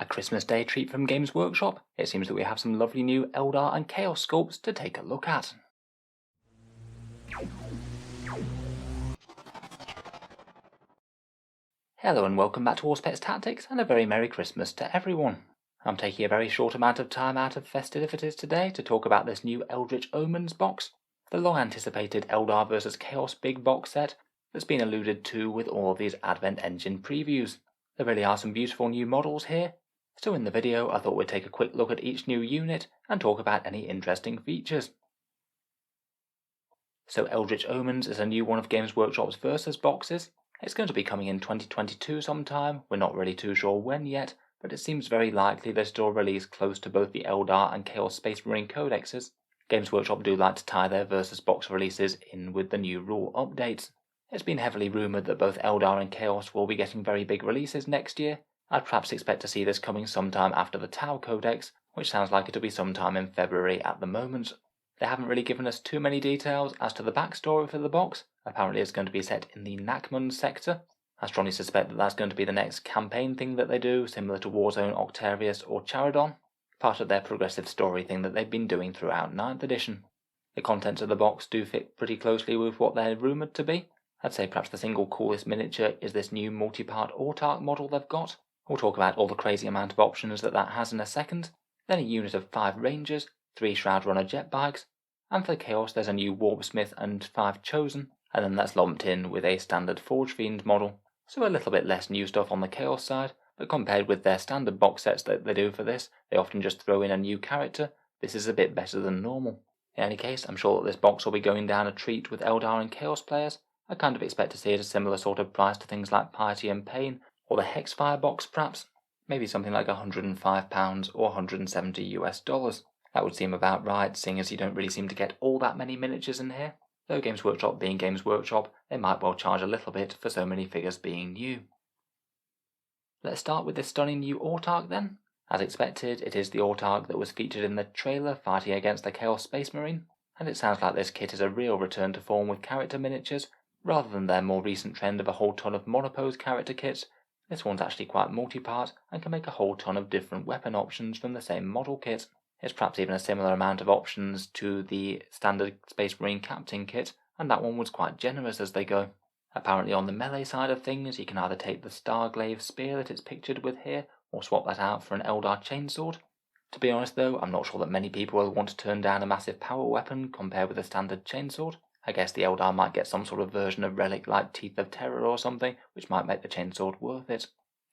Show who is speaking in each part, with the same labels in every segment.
Speaker 1: Christmas Day treat from Games Workshop, it seems that we have some lovely new Eldar and Chaos sculpts to take a look at. Hello and welcome back to Horse Pets Tactics, and a very Merry Christmas to everyone. I'm taking a very short amount of time out of festivities today to talk about this new Eldritch Omens box, the long anticipated Eldar vs Chaos big box set that's been alluded to with all of these Advent Engine previews. There really are some beautiful new models here, so in the video I thought we'd take a quick look at each new unit and talk about any interesting features. So Eldritch Omens is a new one of Games Workshop's Versus boxes. It's going to be coming in 2022 sometime, we're not really too sure when yet, but it seems very likely that it'll release close to both the Eldar and Chaos Space Marine codexes. Games Workshop do like to tie their Versus box releases in with the new rule updates. It's been heavily rumoured that both Eldar and Chaos will be getting very big releases next year. I'd perhaps expect to see this coming sometime after the Tau Codex, which sounds like it'll be sometime in February at the moment. They haven't really given us too many details as to the backstory for the box. Apparently it's going to be set in the Nakmun sector. I strongly suspect that that's going to be the next campaign thing that they do, similar to Warzone Octarius or Charadon, part of their progressive story thing that they've been doing throughout 9th edition. The contents of the box do fit pretty closely with what they're rumoured to be. I'd say perhaps the single coolest miniature is this new multi-part Autarch model they've got. We'll talk about all the crazy amount of options that has in a second. Then a unit of 5 Rangers, 3 Shroudrunner jet bikes, and for Chaos there's a new Warpsmith and 5 Chosen, and then that's lumped in with a standard Forge Fiend model. So a little bit less new stuff on the Chaos side, but compared with their standard box sets that they do for this, they often just throw in a new character. This is a bit better than normal. In any case, I'm sure that this box will be going down a treat with Eldar and Chaos players. I kind of expect to see it a similar sort of price to things like Piety and Pain, or the Hexfire box perhaps, maybe something like £105 or $170. That would seem about right, seeing as you don't really seem to get all that many miniatures in here. Though Games Workshop being Games Workshop, they might well charge a little bit for so many figures being new. Let's start with this stunning new Autarch then. As expected, it is the Autarch that was featured in the trailer fighting against the Chaos Space Marine, and it sounds like this kit is a real return to form with character miniatures, rather than their more recent trend of a whole ton of monopose character kits. This one's actually quite multi-part and can make a whole ton of different weapon options from the same model kit. It's perhaps even a similar amount of options to the standard Space Marine Captain kit, and that one was quite generous as they go. Apparently on the melee side of things, you can either take the Starglaive spear that it's pictured with here, or swap that out for an Eldar chainsword. To be honest though, I'm not sure that many people will want to turn down a massive power weapon compared with a standard chainsword. I guess the Eldar might get some sort of version of relic like Teeth of Terror or something, which might make the chainsword worth it.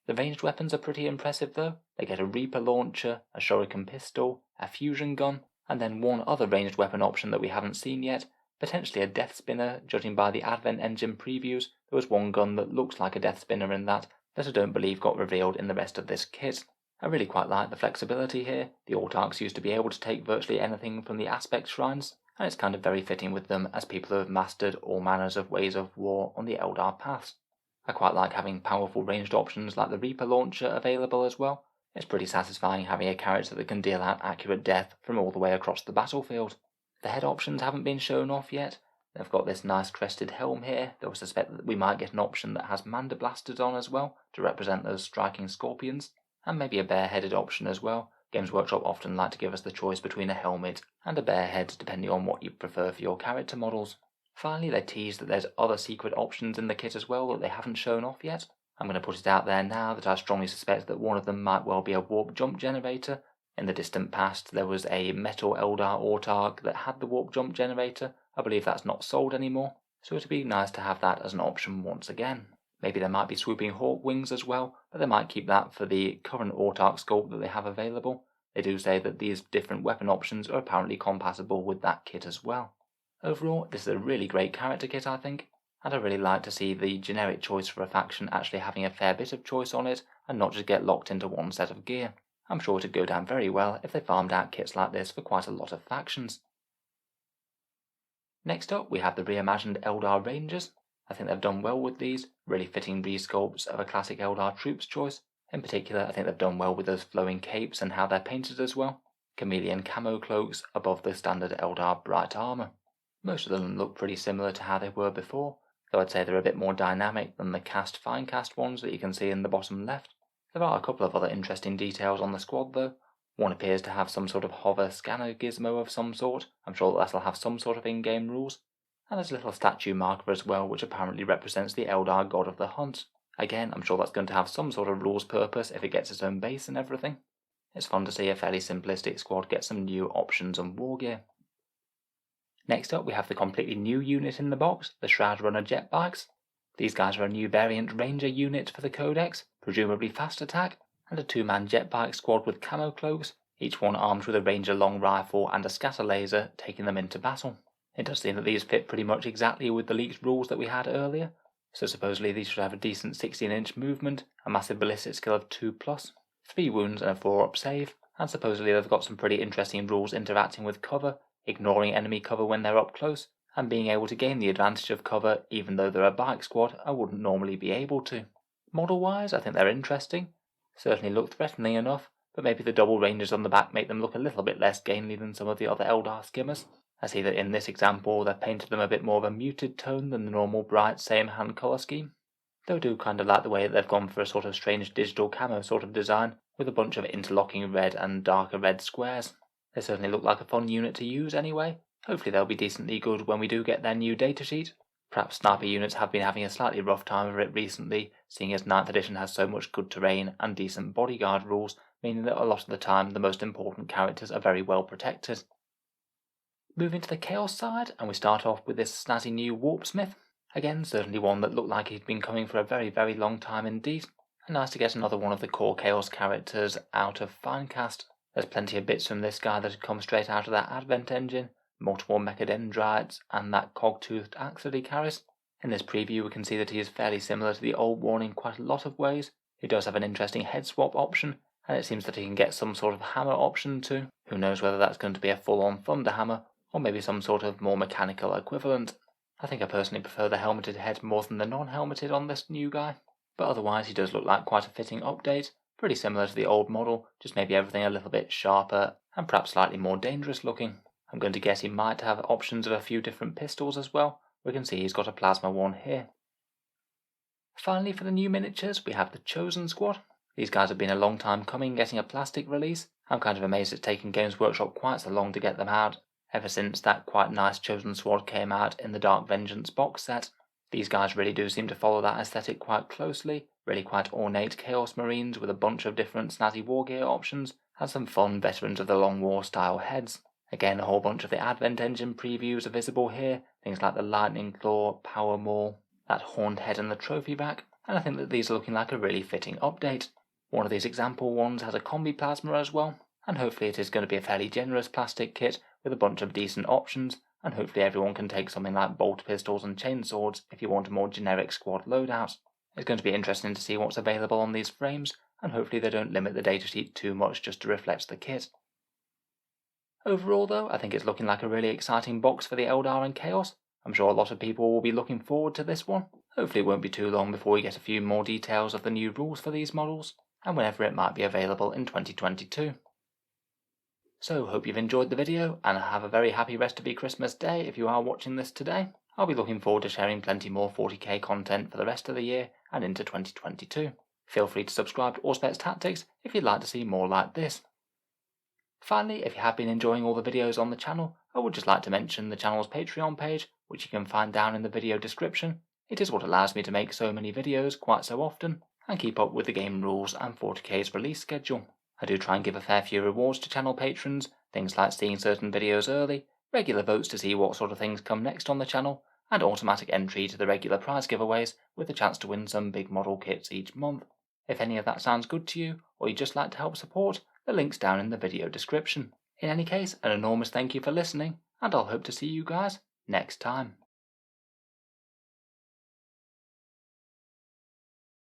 Speaker 1: The ranged weapons are pretty impressive though. They get a Reaper launcher, a Shuriken pistol, a fusion gun, and then one other ranged weapon option that we haven't seen yet, potentially a Death Spinner. Judging by the Advent Engine previews, there was one gun that looks like a Death Spinner in that I don't believe got revealed in the rest of this kit. I really quite like the flexibility here. The Autarchs used to be able to take virtually anything from the aspect shrines, and it's kind of very fitting with them as people who have mastered all manners of ways of war on the Eldar paths. I quite like having powerful ranged options like the Reaper launcher available as well. It's pretty satisfying having a character that can deal out accurate death from all the way across the battlefield. The head options haven't been shown off yet. They've got this nice crested helm here, though I suspect that we might get an option that has Manda Blasters on as well, to represent those striking scorpions, and maybe a bare-headed option as well. Games Workshop often like to give us the choice between a helmet and a bare head depending on what you prefer for your character models. Finally, they tease that there's other secret options in the kit as well that they haven't shown off yet. I'm going to put it out there now that I strongly suspect that one of them might well be a warp jump generator. In the distant past, there was a metal Eldar Autarch that had the warp jump generator. I believe that's not sold anymore, so it'd be nice to have that as an option once again. Maybe there might be swooping hawk wings as well, but they might keep that for the current Autarch sculpt that they have available. They do say that these different weapon options are apparently compatible with that kit as well. Overall, this is a really great character kit, I think, and I really like to see the generic choice for a faction actually having a fair bit of choice on it and not just get locked into one set of gear. I'm sure it'd go down very well if they farmed out kits like this for quite a lot of factions. Next up, we have the reimagined Eldar Rangers. I think they've done well with these, really fitting resculpts of a classic Eldar troops choice. In particular, I think they've done well with those flowing capes and how they're painted as well. Chameleon camo cloaks above the standard Eldar bright armour. Most of them look pretty similar to how they were before, though I'd say they're a bit more dynamic than the fine cast ones that you can see in the bottom left. There are a couple of other interesting details on the squad though. One appears to have some sort of hover scanner gizmo of some sort. I'm sure that'll have some sort of in-game rules. And there's a little statue marker as well, which apparently represents the Eldar god of the hunt. Again, I'm sure that's going to have some sort of rules purpose if it gets its own base and everything. It's fun to see a fairly simplistic squad get some new options and war gear. Next up we have the completely new unit in the box, the Shroud Runner Jetbikes. These guys are a new variant ranger unit for the Codex, presumably fast attack, and a 2-man jetbike squad with camo cloaks, each one armed with a ranger long rifle and a scatter laser, taking them into battle. It does seem that these fit pretty much exactly with the leaked rules that we had earlier, so supposedly these should have a decent 16-inch movement, a massive ballistic skill of 2+, 3 wounds and a 4-up save, and supposedly they've got some pretty interesting rules interacting with cover, ignoring enemy cover when they're up close, and being able to gain the advantage of cover even though they're a bike squad and wouldn't normally be able to. Model-wise, I think they're interesting. Certainly look threatening enough, but maybe the double rangers on the back make them look a little bit less gainly than some of the other Eldar skimmers. I see that in this example they've painted them a bit more of a muted tone than the normal bright same hand colour scheme. Though I do kind of like the way that they've gone for a sort of strange digital camo sort of design, with a bunch of interlocking red and darker red squares. They certainly look like a fun unit to use anyway. Hopefully they'll be decently good when we do get their new datasheet. Perhaps sniper units have been having a slightly rough time of it recently, seeing as 9th edition has so much good terrain and decent bodyguard rules, meaning that a lot of the time the most important characters are very well protected. Moving to the Chaos side, and we start off with this snazzy new Warpsmith. Again, certainly one that looked like he'd been coming for a very, very long time indeed. And nice to get another one of the core Chaos characters out of Finecast. There's plenty of bits from this guy that had come straight out of that Advent engine, multiple mechadendrites, and that cog-toothed axe that he carries. In this preview we can see that he is fairly similar to the old one in quite a lot of ways. He does have an interesting head swap option, and it seems that he can get some sort of hammer option too. Who knows whether that's going to be a full-on thunder hammer, or maybe some sort of more mechanical equivalent. I think I personally prefer the helmeted head more than the non-helmeted on this new guy, but otherwise he does look like quite a fitting update, pretty similar to the old model, just maybe everything a little bit sharper and perhaps slightly more dangerous looking. I'm going to guess he might have options of a few different pistols as well. We can see he's got a plasma one here. Finally, for the new miniatures, we have the Chosen Squad. These guys have been a long time coming getting a plastic release. I'm kind of amazed it's taken Games Workshop quite so long to get them out, ever since that quite nice Chosen Squad came out in the Dark Vengeance box set. These guys really do seem to follow that aesthetic quite closely, really quite ornate Chaos Marines with a bunch of different snazzy war gear options, and some fun Veterans of the Long War style heads. Again, a whole bunch of the Advent Engine previews are visible here, things like the Lightning Claw, Power Maul, that horned head and the trophy rack, and I think that these are looking like a really fitting update. One of these example ones has a combi plasma as well, and hopefully it is going to be a fairly generous plastic kit with a bunch of decent options, and hopefully everyone can take something like bolt pistols and chainswords if you want a more generic squad loadout. It's going to be interesting to see what's available on these frames, and hopefully they don't limit the datasheet too much just to reflect the kit. Overall though, I think it's looking like a really exciting box for the Eldar and Chaos. I'm sure a lot of people will be looking forward to this one. Hopefully it won't be too long before we get a few more details of the new rules for these models, and whenever it might be available in 2022. So, hope you've enjoyed the video, and have a very happy rest of your Christmas day if you are watching this today. I'll be looking forward to sharing plenty more 40k content for the rest of the year and into 2022. Feel free to subscribe to Auspex Tactics if you'd like to see more like this. Finally, if you have been enjoying all the videos on the channel, I would just like to mention the channel's Patreon page, which you can find down in the video description. It is what allows me to make so many videos quite so often, and keep up with the game rules and 40k's release schedule. I do try and give a fair few rewards to channel patrons, things like seeing certain videos early, regular votes to see what sort of things come next on the channel, and automatic entry to the regular prize giveaways with the chance to win some big model kits each month. If any of that sounds good to you, or you'd just like to help support, the link's down in the video description. In any case, an enormous thank you for listening, and I'll hope to see you guys next time.